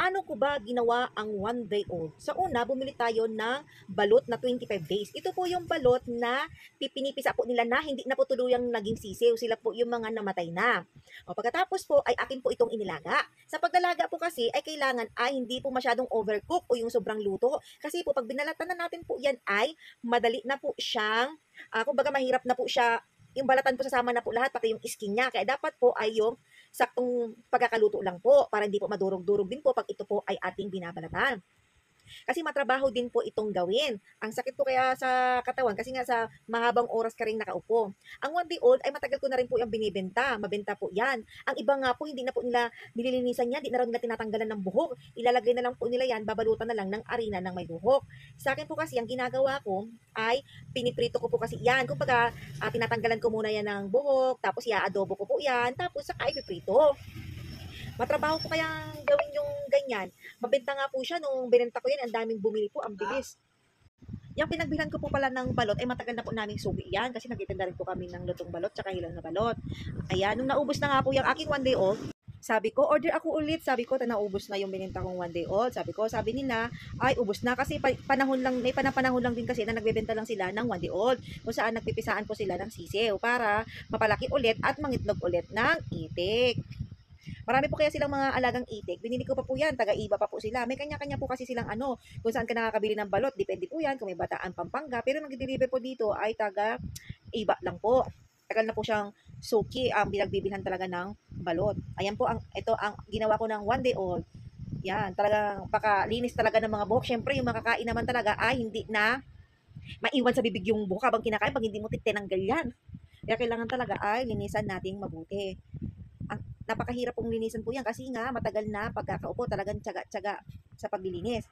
Paano ko ba ginawa ang 1 day old? Sa una, bumili tayo ng balot na 25 days. Ito po yung balot na pinipisa po nila na hindi na po tuluyang naging sisiw. Sila po yung mga namatay na. O pagkatapos po ay akin po itong inilaga. Sa paglalaga po kasi ay kailangan ay hindi po masyadong overcook o yung sobrang luto. Kasi po pag binalatan na natin po yan ay madali na po siyang, kumbaga mahirap na po siya, yung balatan po sasama na po lahat, pati yung skin niya. Kaya dapat po ay yung saktong pagkakaluto lang po para hindi po madurog-durog din po pag ito po ay ating binabalatan. Kasi matrabaho din po itong gawin. Ang sakit po kaya sa katawan kasi nga sa mahabang oras ka rin nakaupo. Ang 1 day old ay matagal ko na rin po yung binibenta. Mabenta po yan. Ang iba nga po hindi na po nila nililinisan yan, hindi na rin nila tinatanggalan ng buhok. Ilalagay na lang po nila yan, babalutan na lang ng arena ng may buhok. Sa akin po kasi ang ginagawa ko ay piniprito ko po kasi yan. Kumbaga, tinatanggalan ko muna yan ng buhok, tapos i-adobo ko po yan, tapos saka ipiprito. Matrabaho po kayang gawin yung ganyan. Mabenta nga po siya nung binenta ko yan, ang daming bumili po, ang bilis. Yung pinagbilhan ko po pala ng balot ay matagal na po naming sugi yan kasi nagtitinda rin po kami ng lutong balot tsaka hilaw na balot. Ayan, nung naubos na nga po yung aking 1 day old, sabi ko, order ako ulit. Sabi ko, naubos na yung binenta kong 1 day old. Sabi nila, ay, ubos na kasi panahon lang, may panahon lang din kasi na nagbebenta lang sila ng 1 day old. Kung saan nagpipisaan po sila ng sisiw para mapalaki ulit at mangitlog ulit ng itik. Marami po kaya silang mga alagang itik. Binili ko pa po yan, taga-iba pa po sila. May kanya-kanya po kasi silang kung saan ka nakakabili ng balot. Depende po yan kung may Bataan, Pampanga. Pero nag-deliver po dito ay taga-iba lang po. Tagal na po siyang suki ang pinagbibilhan talaga ng balot. Ayan po, ito ang ginawa ko ng 1 day old. Yan, talagang pakalinis talaga ng mga buhok. Syempre, yung makakain naman talaga ay hindi na maiwan sa bibig yung buhok habang kinakain pag hindi mo tinanggal yan. Kaya kailangan talaga ay linisan nating mabuti. Napakahirap pong linisan po yan kasi nga matagal na pagkakaupo, talagang tiyaga-tiyaga sa paglilinis.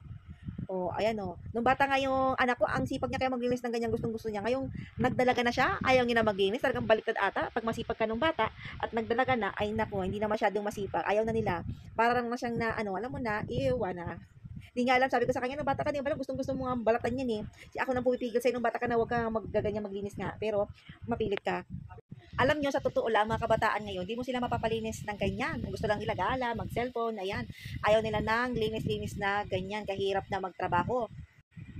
O, ayan o. Nung bata nga yung anak ko, ang sipag niya kaya maglinis ng ganyan, gustong-gusto niya. Ngayong nagdalaga na siya, ayaw niya na maglinis. Talagang baliktad ata. Pag masipag ka nung bata at nagdalaga na, ay naku, hindi na masyadong masipag. Ayaw na nila. Para lang na siyang na, alam mo na, iiwan na. Hindi nga alam, sabi ko sa kanya, nung bata ka, di ba, gustong-gusto mo nga balatan yan eh. Si ako nang pumipigil sa'yo nung bata ka na, huwag ka magaganyan maglinis nga. Pero, mapilit ka. Alam nyo, sa totoo lang, mga kabataan ngayon, di mo sila mapapalinis ng ganyan. Gusto lang nila gala, mag-cellphone, ayan. Ayaw nila ng linis-linis na ganyan, kahirap na magtrabaho.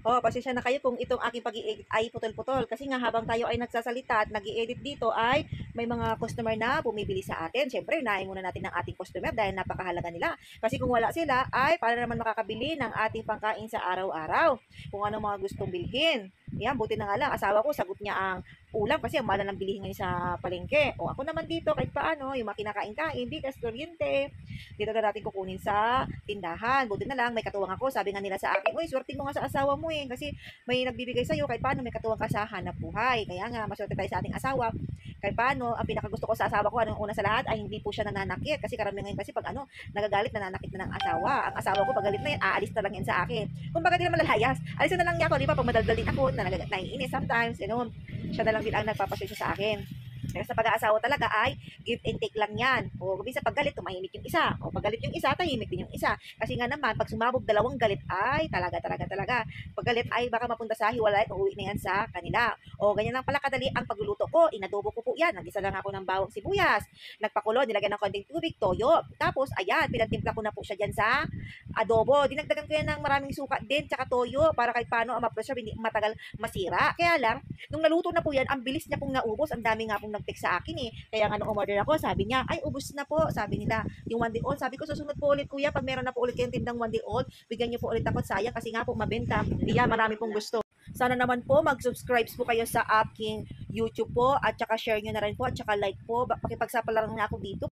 Oh, pasensya na kayo kung itong aking pag-i-edit ay putol-putol. Kasi nga habang tayo ay nagsasalita at nag-i-edit dito ay may mga customer na bumibili sa atin. Siyempre, unahin muna natin ng ating customer dahil napakahalaga nila. Kasi kung wala sila ay para naman makakabili ng ating pangkain sa araw-araw. Kung ano mga gustong bilhin. Yan, buti na nga lang. Asawa ko, sagot niya ang ulam kasi ang mahal ng bilihin ngayon sa palengke. O ako naman dito, kahit paano, yung mga kinakain-kain, bigas, kuryente. Dito na natin kukunin sa tindahan. Buti na lang, may katuwang ako. Sabi nga nila sa akin, uy, swerte mo nga sa asawa mo eh. Kasi may nagbibigay sa'yo, kahit paano may katuwang ka sa hanap buhay. Kaya nga, maswerte tayo sa ating asawa. Kahit paano, ang pinakagusto ko sa asawa ko, anong una sa lahat, ay hindi po siya nananakit. Kasi karamihan ngayon kasi pag nagagalit, nananakit na ng asawa. Ang asawa ko, pag galit na yan, aalis na lang yan sa akin. Kung baga di naman lalayas, alisin na lang niya ako, di ba? Pag madaldalin ako, naiinis sometimes, siya na lang din ang nagpapasensya sa akin. Pero sa pag-aasawa talaga ay give and take lang yan. O minsan pag galit, tumahimik yung isa. O pag galit yung isa, tahimik din yung isa. Kasi nga naman, pag sumabog dalawang galit ay talaga. Pag galit ay baka mapunta sa hiwalay at uuwi na yan sa kanila. O ganyan lang pala kadali ang pagluluto ko. Inadobo ko po yan. Nag-isa lang ako ng bawang sibuyas. Nagpakulo, nilagyan ng konting tubig, toyo. Tapos, ayan, pinagtimpla ko na po siya dyan sa adobo. Dinagdagan ko yan ng maraming suka din, tsaka toyo, para kahit paano ang ma-preserve, hindi matagal masira. Kaya lang, nung naluto na po yan, ang bilis niya pong naubos. Ang dami nga pong nag-text sa akin eh. Kaya nga nung umorder ako, sabi niya, ay ubos na po, sabi nila, yung 1 day old. Sabi ko, susunod po ulit kuya, pag meron na po ulit kayong tindang 1 day old, bigyan niyo po ulit ako, sayang kasi nga po mabenta. Iya, marami pong gusto. Sana naman po mag-subscribe po kayo sa aking YouTube po at saka share nyo na rin po at saka like po. Pakipagsapalaran nga ako dito.